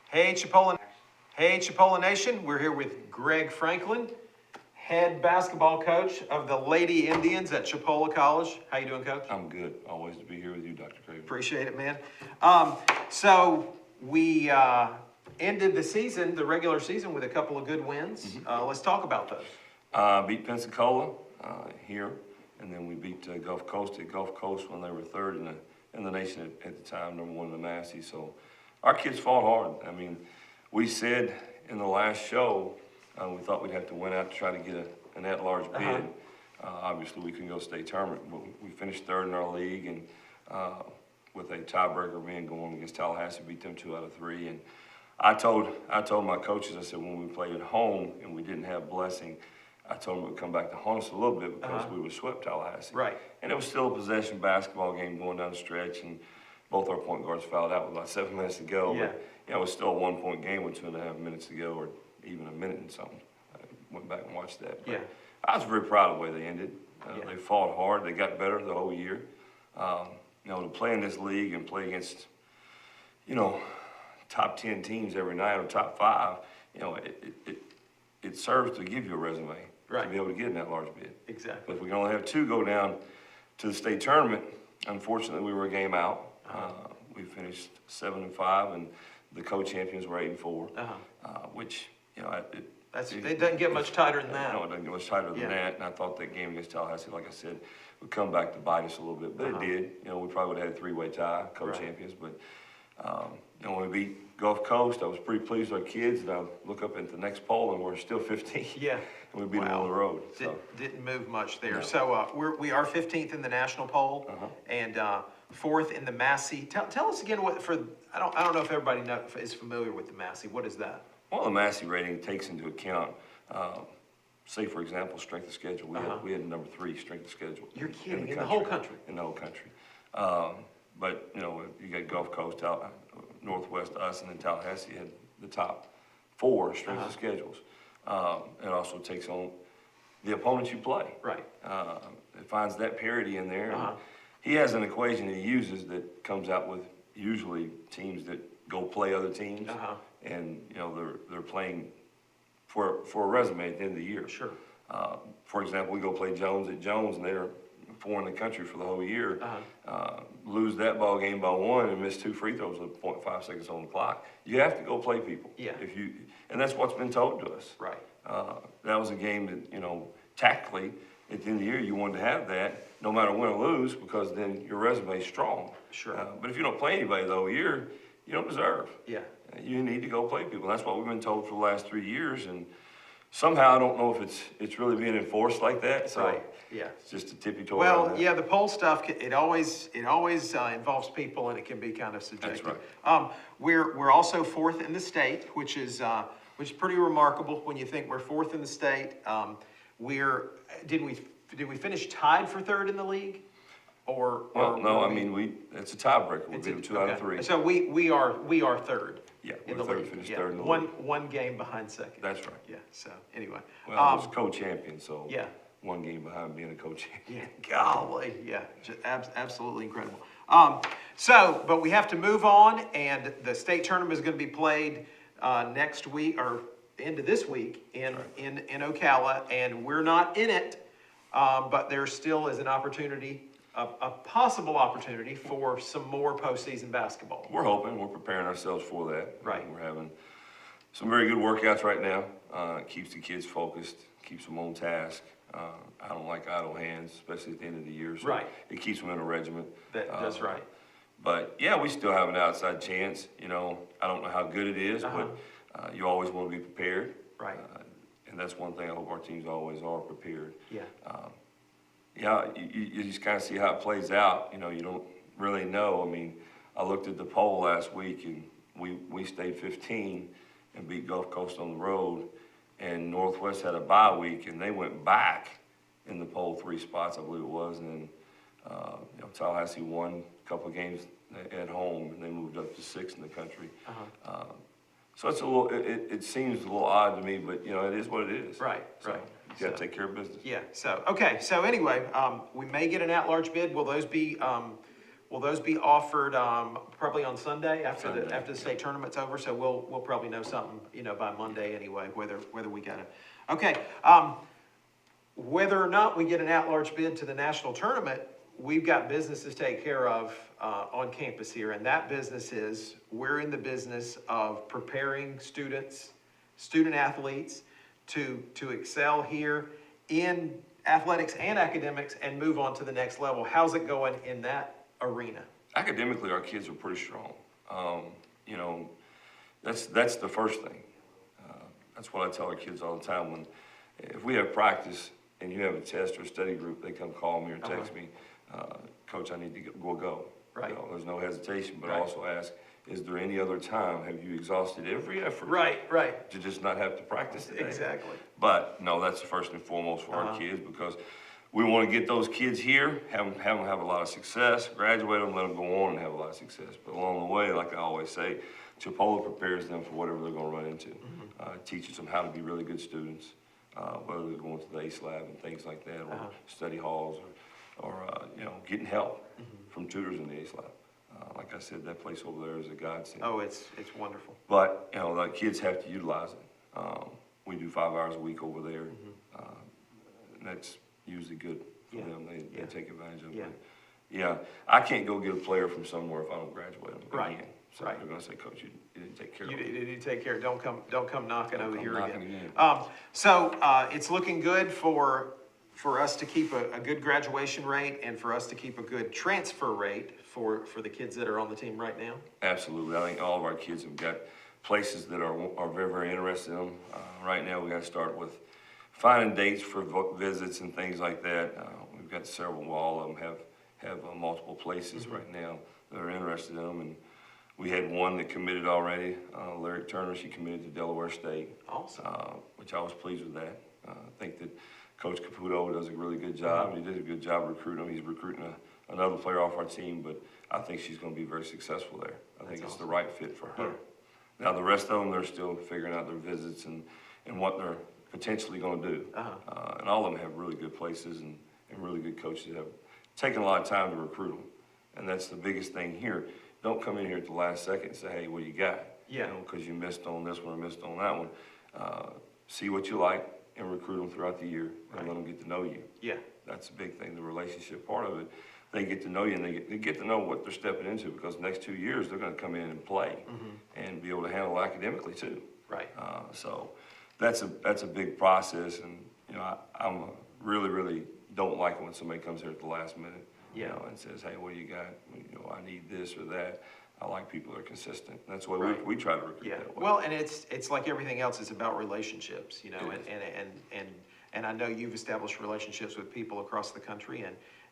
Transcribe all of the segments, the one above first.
Hey Chipola, hey Chipola Nation, we're here with Greg Franklin, head basketball coach of the Lady Indians at Chipola College. How you doing, Coach? I'm good. Always to be here with you, Dr. Craven. Appreciate it, man. So we ended the season, the regular season, with a couple of good wins. Let's talk about those. Beat Pensacola here, and then we beat Gulf Coast at Gulf Coast when they were third in the nation at the time, number one in the Massey. So our kids fought hard. I mean, we said in the last show we thought we'd have to win out to try to get an at-large bid. Obviously, we couldn't go state tournament, but we finished third in our league, and with a tiebreaker being going against Tallahassee, beat them 2 out of 3. And I told my coaches, I said, when we played at home and we didn't have blessing, I told them it would come back to haunt us a little bit because we would swept Tallahassee. Right. And it was still a possession basketball game going down the stretch, and both our point guards fouled out with about 7 minutes to go. Yeah. But, it was still a 1-point game with 2.5 minutes to go, or even a minute and something. I went back and watched that. But Yeah. I was very proud of the way they ended. They fought hard. They got better the whole year. To play in this league and play against, top 10 teams every night or top 5, it serves to give you a resume to be able to get in that large bid. Exactly. But if we can only have 2 go down to the state tournament, unfortunately, we were a game out. We finished 7-5, and the co-champions were 8-4, which It doesn't get much tighter than that. No, it doesn't get much tighter than that. And I thought that game against Tallahassee, like I said, would come back to bite us a little bit, but it did. We probably would have had a 3-way tie, co-champions. But when we beat Gulf Coast, I was pretty pleased with our kids. And I look up at the next poll, and we're still 15. Yeah. And we beat them on the road. So. Didn't move much there. No. So we are 15th in the national poll, and 4th in the Massey. Tell us again I don't know if everybody is familiar with the Massey. What is that? Well, the Massey rating takes into account, say for example, strength of schedule. We had number 3 strength of schedule. You're kidding, in the whole country? In the whole country. But you got Gulf Coast, Northwest, us, and then Tallahassee had the top 4 strength of schedules. It also takes on the opponents you play. Right. It finds that parity in there. And he has an equation he uses that comes out with usually teams that go play other teams. And they're playing for a resume at the end of the year. Sure. For example, we go play Jones at Jones, and they're 4 in the country for the whole year. Lose that ball game by 1 and miss 2 free throws with 0.5 seconds on the clock. You have to go play people. Yeah. And that's what's been told to us. Right. That was a game that tactically at the end of the year you wanted to have that no matter win or lose, because then your resume is strong. Sure. But if you don't play anybody the whole year, you don't deserve. Yeah. You need to go play people. That's what we've been told for the last 3 years, and somehow I don't know if it's really being enforced like that. So right. Yeah. It's just a tippy toe. Well, yeah, the poll stuff it always involves people, and it can be kind of subjective. That's right. We're also 4th in the state, which is pretty remarkable when you think we're 4th in the state. Did we finish tied for 3rd in the league? It's a tiebreaker. We beat them 2 out of 3. So we are 3rd. Yeah, in we're the league. finished 3rd in the league. One game behind 2nd. That's right. Yeah. So anyway. Well, it was co-champion, so yeah. 1 game behind being a co-champion. Yeah. Golly. Yeah. Just absolutely incredible. But we have to move on, and the state tournament is going to be played next week or end of this week in Ocala, and we're not in it, but there still is an opportunity. A possible opportunity for some more postseason basketball. We're hoping. We're preparing ourselves for that. Right. We're having some very good workouts right now. It keeps the kids focused, keeps them on task. I don't like idle hands, especially at the end of the year. So right. It keeps them in a regiment. That's right. But, yeah, we still have an outside chance. I don't know how good it is, but you always want to be prepared. Right. And that's one thing I hope our teams always are prepared. Yeah. You just kind of see how it plays out. You don't really know. I mean, I looked at the poll last week, and we stayed 15 and beat Gulf Coast on the road, and Northwest had a bye week, and they went back in the poll 3 spots, I believe it was, and then Tallahassee won a couple of games at home, and they moved up to 6th in the country. So it's it seems a little odd to me, but it is what it is. Right. So, right. You got to take care of business. Yeah. So anyway, we may get an at-large bid. Will those be will those be offered, probably on Sunday after Sunday, after the state tournament's over? So we'll probably know something, by Monday anyway, whether we got it. Okay, whether or not we get an at-large bid to the national tournament, we've got business to take care of on campus here, and that business is, we're in the business of preparing students, student athletes to excel here in athletics and academics and move on to the next level. How's it going in that arena? Academically, our kids are pretty strong. You know, that's the first thing. That's what I tell our kids all the time. If we have practice and you have a test or a study group, they come call me or text me, Coach, I need to go. Right. You know, there's no hesitation, but Right. also ask, is there any other time? Have you exhausted every effort? Right. To just not have to practice today? Exactly. But no, that's first and foremost for our kids, because we want to get those kids here, have them have a lot of success, graduate them, let them go on and have a lot of success. But along the way, like I always say, Chipola prepares them for whatever they're going to run into. It teaches them how to be really good students, whether they're going to the ACE lab and things like that, or study halls, or getting help from tutors in the ACE lab. Like I said, that place over there is a godsend. Oh, it's wonderful. But, the kids have to utilize it. We do 5 hours a week over there. And that's usually good for them. They take advantage of it. Yeah. Yeah, I can't go get a player from somewhere if I don't graduate them. Right. Again. So Right. they're gonna say, Coach, you didn't take care of You it. need to take care. Don't come knocking over come here knocking again. again. So it's looking good for us to keep a good graduation rate and for us to keep a good transfer rate for the kids that are on the team right now. Absolutely. I think all of our kids have got places that are very, very interested in them. Right now, we got to start with finding dates for visits and things like that. We've got several, all of them have multiple places right now that are interested in them. And we had one that committed already, Larry Turner. She committed to Delaware State. Awesome. Which I was pleased with that. I think that Coach Caputo does a really good job. He did a good job recruiting him. He's recruiting another player off our team, but I think she's going to be very successful there. I think it's the right fit for her. Now, the rest of them, they're still figuring out their visits and what they're potentially going to do. And all of them have really good places and really good coaches that have taken a lot of time to recruit them. And that's the biggest thing here. Don't come in here at the last second and say, hey, what do you got? Yeah. Because you missed on this one or missed on that one. See what you like and recruit them throughout the year and let them get to know you. Yeah. That's a big thing, the relationship part of it. They get to know you and they get to know what they're stepping into, because the next 2 years, they're gonna come in and play and be able to handle academically too. Right. So that's a big process, and, I'm really don't like it when somebody comes here at the last minute, and says, hey, what do you got? I need this or that. I like people that are consistent. That's why we try to recruit Yeah. that way. Well, and it's like everything else. It's about relationships, It is. and I know you've established relationships with people across the country,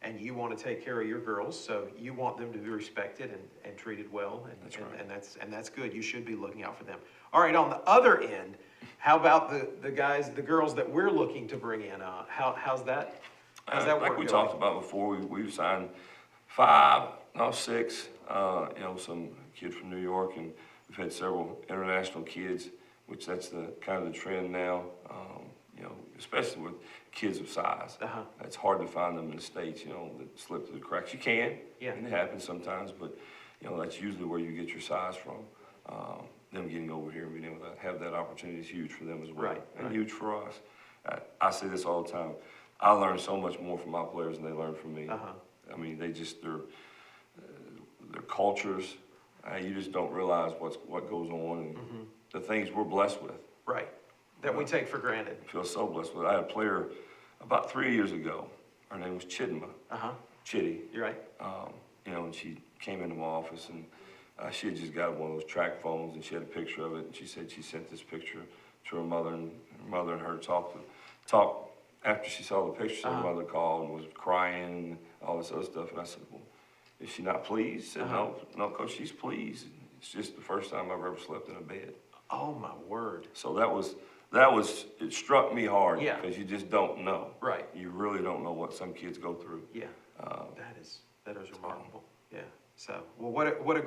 and you want to take care of your girls, so you want them to be respected and treated well, That's right. and that's good. You should be looking out for them. All right, on the other end, how about the girls that we're looking to bring in? How's that? How's that work Like we going? talked about before, we've signed 6, some kids from New York, and we've had several international kids, which that's the kind of the trend now, especially with kids of size. It's hard to find them in the States, that slip through the cracks. You can, and it happens sometimes, but, that's usually where you get your size from. Them getting over here and being able to have that opportunity is huge for them as well, and huge for us. I say this all the time. I learn so much more from my players than they learn from me. I mean, their cultures, you just don't realize what goes on and the things we're blessed with. Right, that we take for granted. I feel so blessed with. I had a player about 3 years ago. Her name was Chidma. Chitty. You're right. And she came into my office, and she had just got one of those track phones, and she had a picture of it, and she said she sent this picture to her mother, and her talked after she saw the picture. Her mother called and was crying and all this other stuff, and I said, well, is she not pleased? She said, no, Coach, she's pleased. It's just the first time I've ever slept in a bed. Oh my word. So it struck me hard. Yeah. Because you just don't know. Right. You really don't know what some kids go through. Yeah. That is remarkable. Yeah. So, well, what a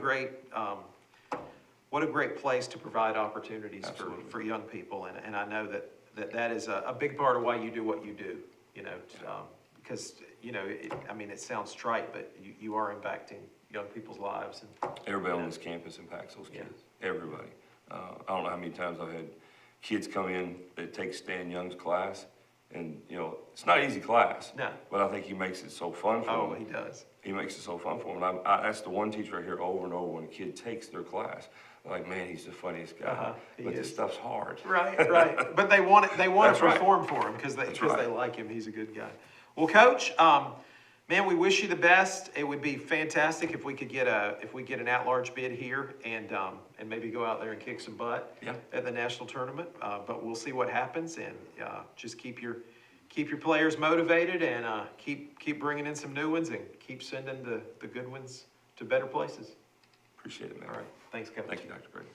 great place to provide opportunities for young people, and I know that is a big part of why you do what you do. Because it sounds trite, but you are impacting young people's lives. And Everybody on this campus impacts those Yeah. kids, everybody. I don't know how many times I've had kids come in that take Stan Young's class, and, you know, it's not an easy class. No. But I think he makes it so fun for Oh, them. he does. He makes it so fun for them. And that's the one teacher I hear over and over when a kid takes their class. They're like, man, he's the funniest guy. He But this is. stuff's hard. Right, right. But they want to That's right. perform for him because That's they right. like him. He's a good guy. Well, Coach, man, we wish you the best. It would be fantastic if we could get an at-large bid here and maybe go out there and kick some butt Yeah. at the national tournament. But we'll see what happens, and just keep your players motivated, and keep bringing in some new ones, and keep sending the good ones to better places. Appreciate it, man. All right. Thanks, Coach. Thank you, Dr. Brady.